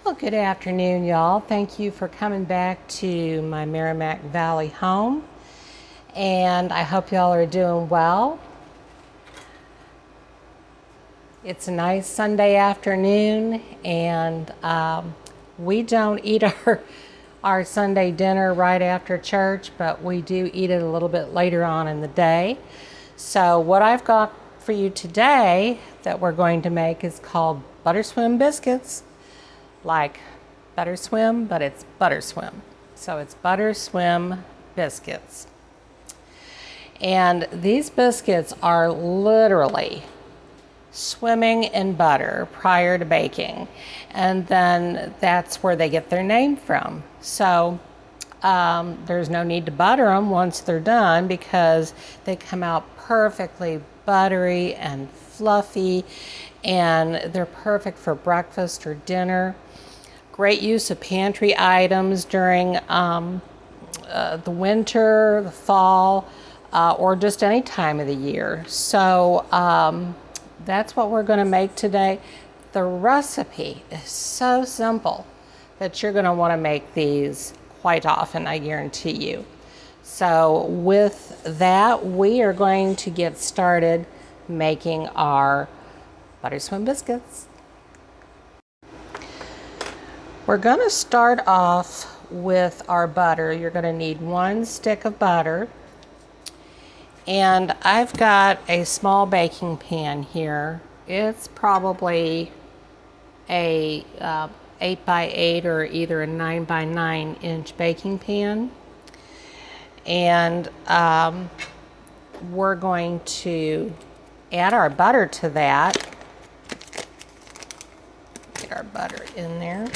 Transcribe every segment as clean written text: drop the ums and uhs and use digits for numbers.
Well, good afternoon, y'all. Thank you for coming back to my Merrimack Valley home. And I hope y'all are doing well. It's a nice Sunday afternoon, and we don't eat our Sunday dinner right after church, but we do eat it a little bit later on in the day. So what I've got for you today that we're going to make is called Butterswim Biscuits. Like Butterswim, but it's Butterswim. So it's Butterswim Biscuits. And these biscuits are literally swimming in butter prior to baking. And then that's where they get their name from. So there's no need to butter them once they're done because they come out perfectly buttery and fluffy, and they're perfect for breakfast or dinner. Great use of pantry items during the winter, the fall, or just any time of the year. So that's what we're going to make today. The recipe is so simple that you're going to want to make these quite often, I guarantee you. So with that, we are going to get started making our Butterswim Biscuits. We're going to start off with our butter. You're going to need 1 stick of butter. And I've got a small baking pan here. It's probably a 8x8 or either a 9x9 inch baking pan. And we're going to add our butter to that. Get our butter in there.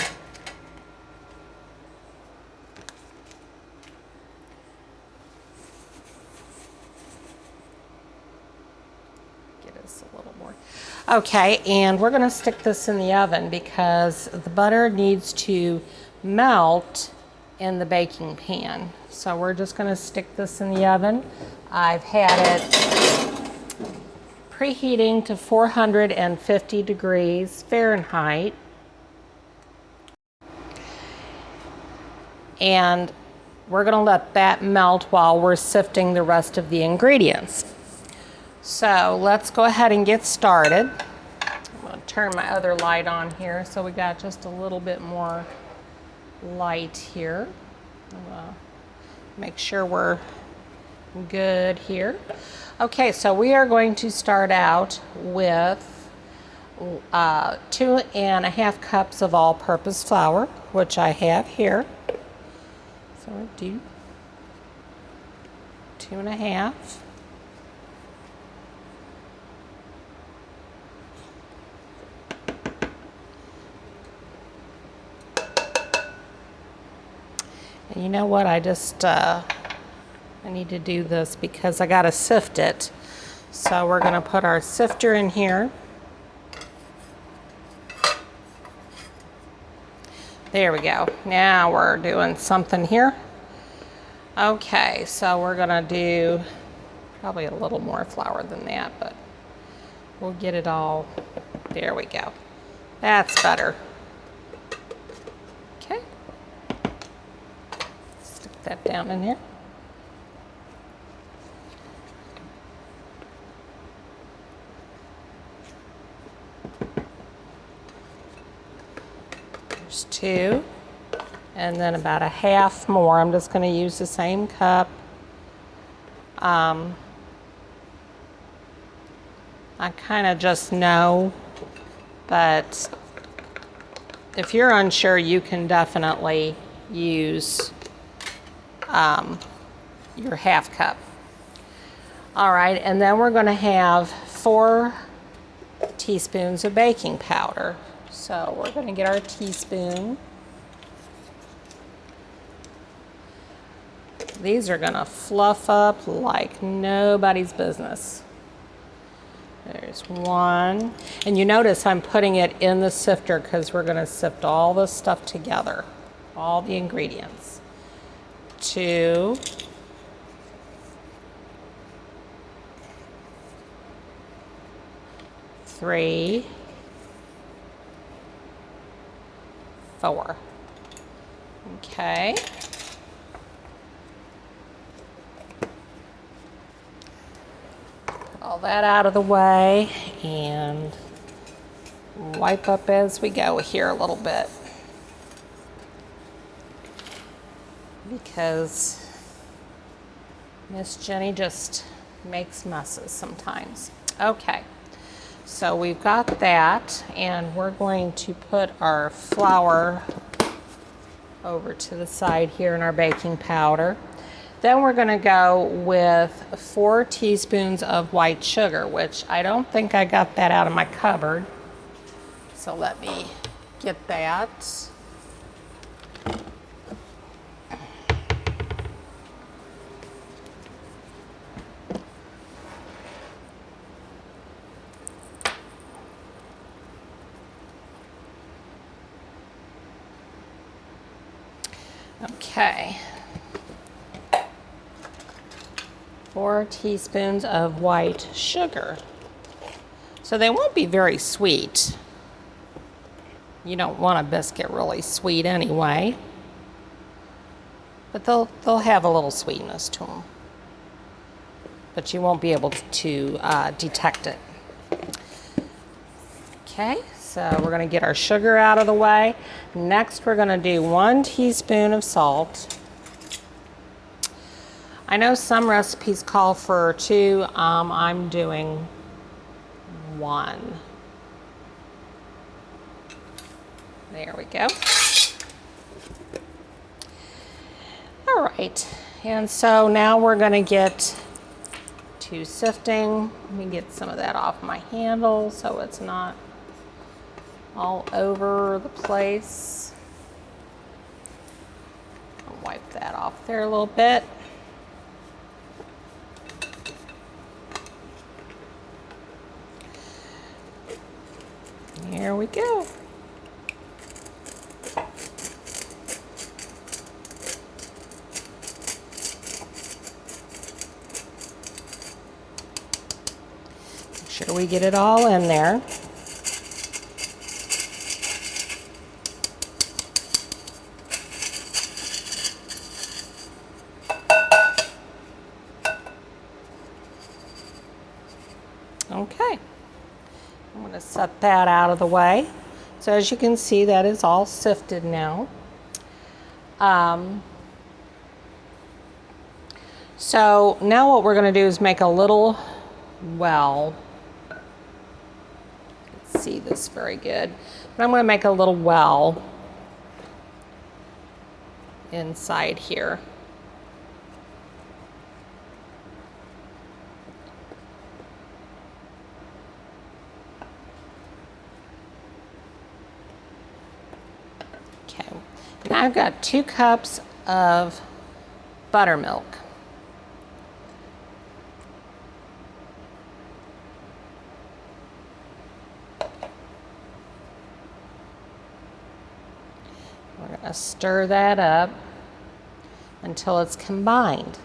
A little more. Okay, and we're going to stick this in the oven because the butter needs to melt in the baking pan. So we're just going to stick this in the oven. I've had it preheating to 450 degrees Fahrenheit. And we're going to let that melt while we're sifting the rest of the ingredients. So let's go ahead and get started. I'm going to turn my other light on here so we got just a little bit more light here. Make sure we're good here. Okay, so we are going to start out with 2.5 cups of all-purpose flour, which I have here. So we'll do 2.5. And you know what, I need to do this because I got to sift it. So we're going to put our sifter in here. There we go. Now we're doing something here. Okay, so we're going to do probably a little more flour than that, but we'll get it all. There we go. That's better. Okay. That down in here. There's 2, and then about a half more. I'm just going to use the same cup. I kind of just know, but if you're unsure, you can definitely use your half cup. All right, and then we're going to have 4 teaspoons of baking powder. So we're going to get our teaspoon. These are going to fluff up like nobody's business. There's 1. And you notice I'm putting it in the sifter because we're going to sift all this stuff together, all the ingredients. 2. 3. 4. Okay. All that out of the way and wipe up as we go here a little bit, because Miss Jenny just makes messes sometimes. Okay, so we've got that, and we're going to put our flour over to the side here in our baking powder. Then we're going to go with 4 teaspoons of white sugar, which I don't think I got that out of my cupboard. So let me get that. Okay. 4 teaspoons of white sugar. So they won't be very sweet. You don't want a biscuit really sweet anyway. But they'll have a little sweetness to them. But you won't be able to detect it. Okay, so we're going to get our sugar out of the way. Next, we're going to do 1 teaspoon of salt. I know some recipes call for 2. I'm doing 1. There we go. All right, and so now we're going to get to sifting. Let me get some of that off my handle so it's not all over the place. I'll wipe that off there a little bit. Here we go. Make sure we get it all in there. Okay. I'm going to set that out of the way. So as you can see, that is all sifted now. So now what we're going to do is make a little well. Let's see this very good. But I'm going to make a little well inside here. Now I've got 2 cups of buttermilk. We're going to stir that up until it's combined.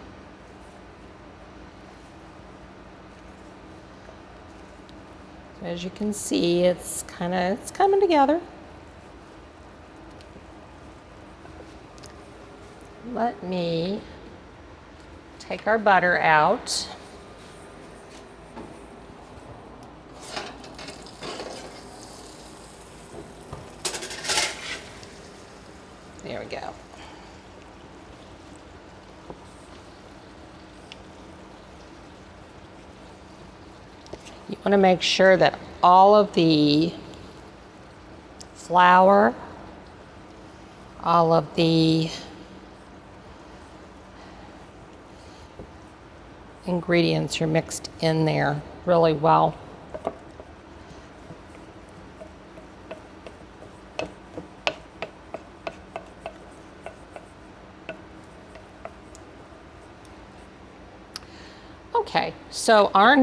So as you can see, it's coming together. Let me take our butter out. There we go. You want to make sure that all of the flour, all of the ingredients are mixed in there really well. Okay, so our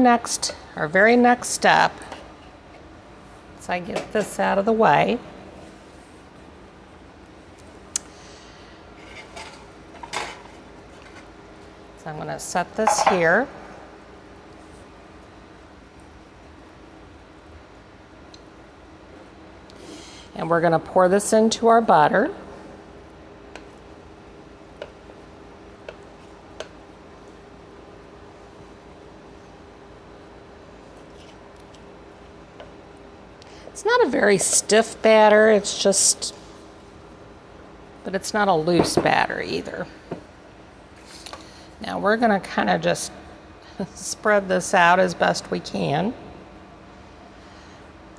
very next step, so I get this out of the way. So I'm going to set this here. And And we're going to pour this into our butter. It's not a very stiff batter, it's just, but it's not a loose batter either. Now we're going to kind of just spread this out as best we can.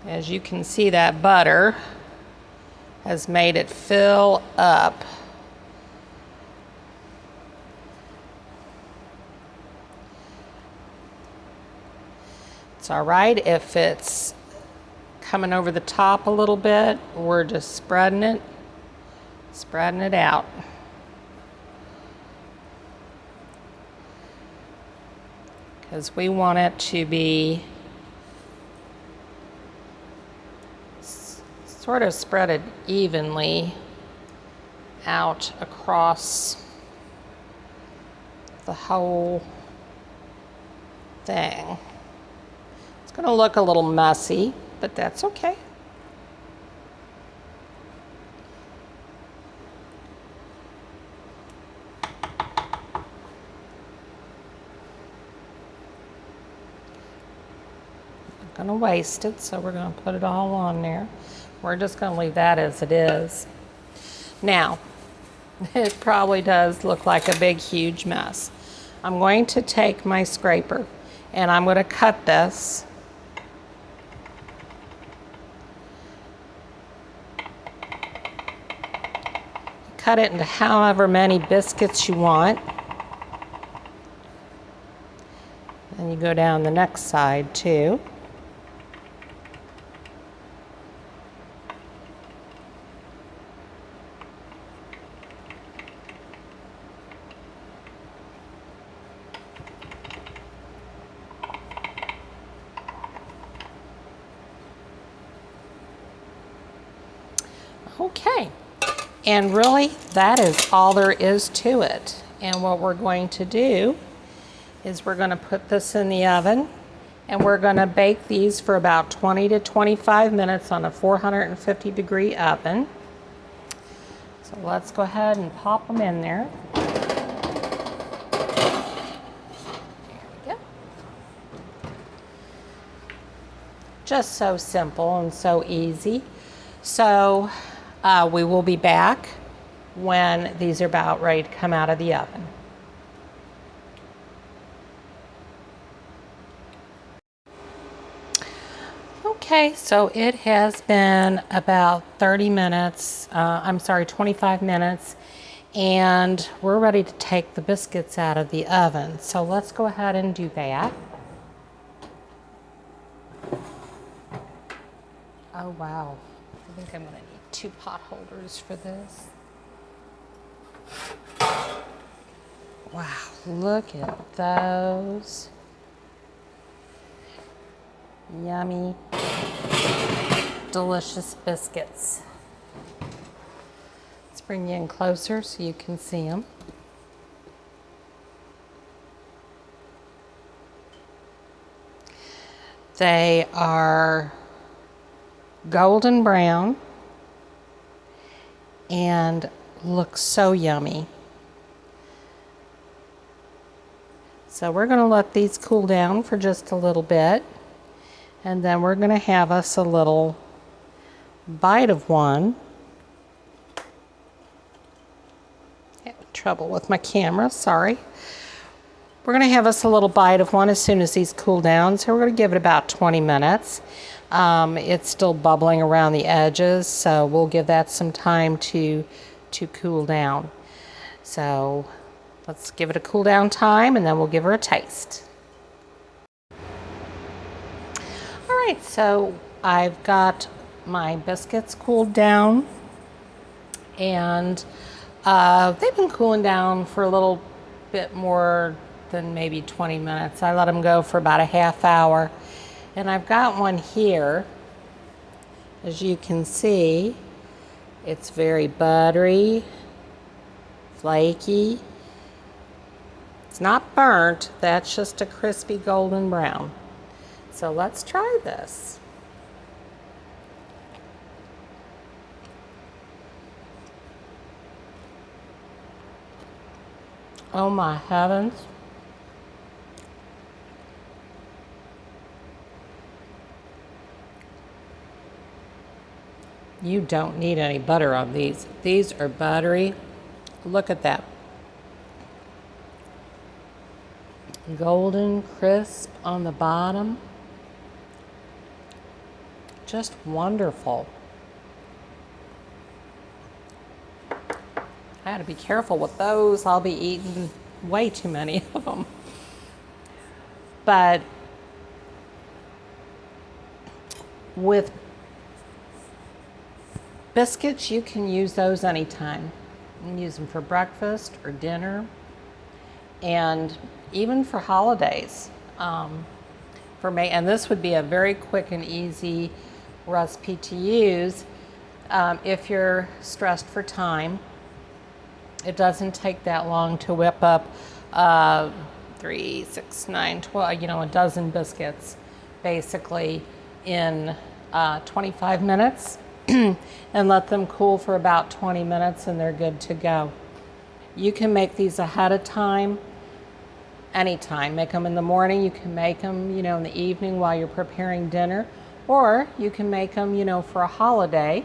As you can see, that butter has made it fill up. It's all right if it's coming over the top a little bit. We're just spreading it out. Because we want it to be sort of spread evenly out across the whole thing. It's going to look a little messy, but that's okay. Going to waste it, so we're going to put it all on there. We're just going to leave that as it is. Now, it probably does look like a big, huge mess. I'm going to take my scraper and I'm going to cut this. Cut it into however many biscuits you want. And you go down the next side too. Okay, and really that is all there is to it. And what we're going to do is we're going to put this in the oven and we're going to bake these for about 20 to 25 minutes on a 450-degree oven. So let's go ahead and pop them in there. There we go. Just so simple and so easy. So we will be back when these are about ready to come out of the oven. Okay, so it has been about 30 minutes, 25 minutes, and we're ready to take the biscuits out of the oven. So let's go ahead and do that. Oh wow, I think I'm gonna need 2 pot holders for this. Wow, look at those. Yummy, delicious biscuits. Let's bring you in closer so you can see them. They are golden brown and look so yummy. So we're going to let these cool down for just a little bit, and then we're going to have us a little bite of one. Having trouble with my camera, sorry. We're going to have us a little bite of one as soon as these cool down, so we're going to give it about 20 minutes. It's still bubbling around the edges, so we'll give that some time to cool down. So let's give it a cool down time and then we'll give her a taste. All right, so I've got my biscuits cooled down, and they've been cooling down for a little bit more than maybe 20 minutes. I let them go for about a half hour. And I've got one here. As you can see, it's very buttery, flaky. It's not burnt, that's just a crispy golden brown. So let's try this. Oh my heavens. You don't need any butter on these. These are buttery. Look at that. Golden crisp on the bottom. Just wonderful. I got to be careful with those. I'll be eating way too many of them. But with biscuits, you can use those anytime. You can use them for breakfast or dinner, and even for holidays. For me, and this would be a very quick and easy recipe to use if you're stressed for time. It doesn't take that long to whip up 3, 6, 9, 12, a dozen biscuits basically in 25 minutes and let them cool for about 20 minutes and they're good to go. You can make these ahead of time, anytime. Make them in the morning, you can make them, in the evening while you're preparing dinner, or you can make them, for a holiday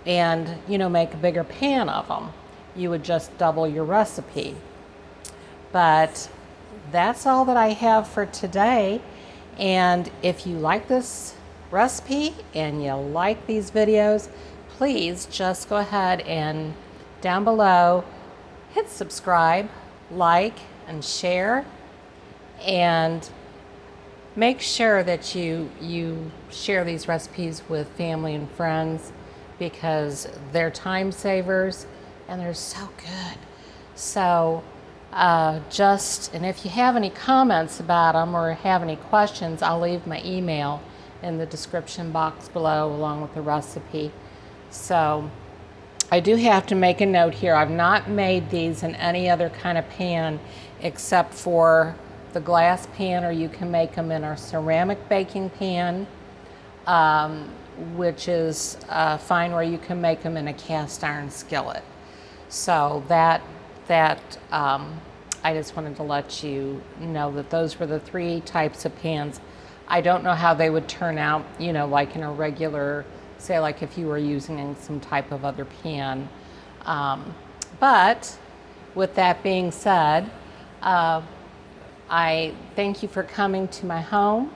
and, make a bigger pan of them. You would just double your recipe. But that's all that I have for today. And if you like this recipe and you like these videos, please just go ahead and down below hit subscribe, like, and share, and make sure that you share these recipes with family and friends because they're time savers and they're so good. So and if you have any comments about them or have any questions, I'll leave my email in the description box below along with the recipe. So I do have to make a note here. I've not made these in any other kind of pan except for the glass pan, or you can make them in our ceramic baking pan, which is fine, or you can make them in a cast iron skillet. So I just wanted to let you know that those were the 3 types of pans. I don't know how they would turn out, like in a regular, say like if you were using some type of other pan. But with that being said, I thank you for coming to my home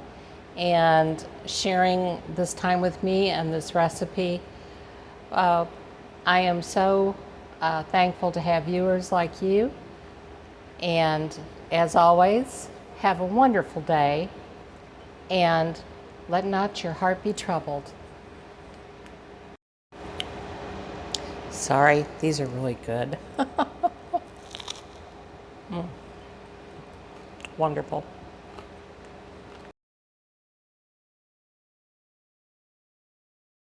and sharing this time with me and this recipe. I am so thankful to have viewers like you. And as always, have a wonderful day and let not your heart be troubled. Sorry, these are really good. Wonderful.